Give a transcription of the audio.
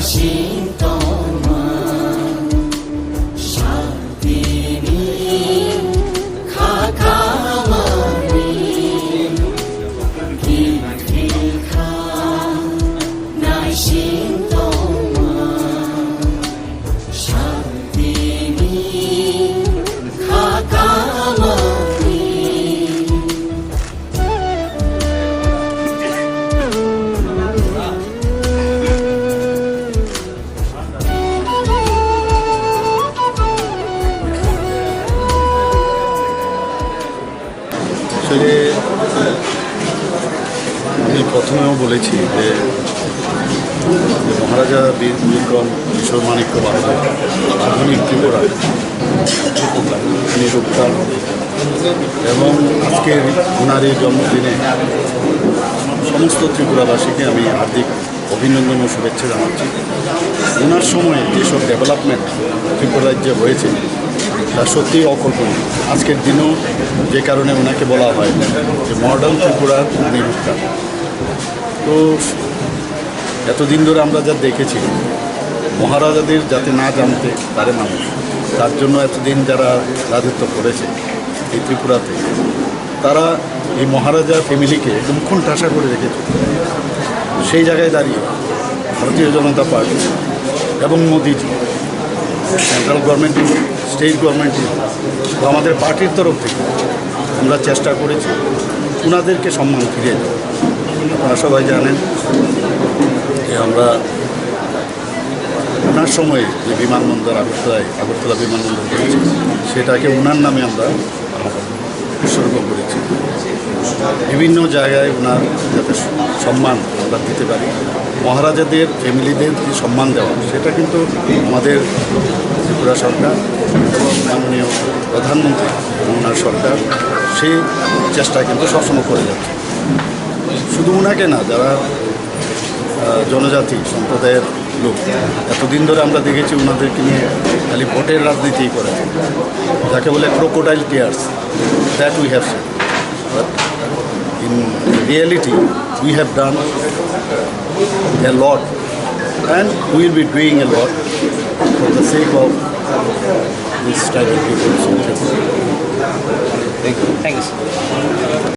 心动吗？上帝你卡卡玛尼，皮皮卡那心动吗？上帝你卡卡玛尼。আসলে আমি প্রথমেও বলেছি যে মহারাজা বীর বিক্রম কিশোর মাণিক্য বাহাদুর আধুনিক ত্রিপুরা নিরুক্তার এবং আজকের ওনার এই জন্মদিনে সমস্ত ত্রিপুরাবাসীকে আমি হার্দিক অভিনন্দন ও শুভেচ্ছা জানাচ্ছি। ওনার সময়ে যেসব ডেভেলপমেন্ট ত্রিপুরা রাজ্যে হয়েছে তা সত্যিই অকল্পনীয়। আজকের দিনেও যে কারণে ওনাকে বলা হয় যে মডার্ন ত্রিপুরার নিরুক্তা। তো এতদিন ধরে আমরা যা দেখেছি মহারাজাদের যাতে না জানতে পারে মানুষ, তার জন্য এতদিন যারা রাজত্ব করেছে এই ত্রিপুরাতে, তারা এই মহারাজা ফ্যামিলিকে একদম খুনঠাসা করে রেখেছে। সেই জায়গায় দাঁড়িয়ে ভারতীয় জনতা পার্টি এবং মোদিজি, সেন্ট্রাল গভর্নমেন্ট, স্টেট গভর্নমেন্ট বা আমাদের পার্টির তরফ থেকে আমরা চেষ্টা করেছি ওনাদেরকে সম্মান ফিরিয়ে দেওয়া। আপনারা সবাই জানেন যে আমরা ওনার সময়ে যে বিমানবন্দর আগরতলা বিমানবন্দর করেছি সেটাকে ওনার নামে আমরা উৎসর্গ করেছি। বিভিন্ন জায়গায় ওনার যাতে সম্মান আমরা দিতে পারি, মহারাজাদের ফ্যামিলিদের যে সম্মান দেওয়া, সেটা কিন্তু আমাদের ত্রিপুরা সরকার এবং মাননীয় প্রধানমন্ত্রী ওনার সরকার সেই চেষ্টা কিন্তু সবসময় করে যাচ্ছে। শুধু ওনাকে না, যারা জনজাতি সম্প্রদায়ের লোক এতদিন ধরে আমরা দেখেছি ওনাদেরকে নিয়ে খালি ভোটের রাজনীতি করে, যাকে বলে crocodile tears, that we have seen. But in reality we have done a lot and we will be doing a lot for the sake of this type of people. Thank you.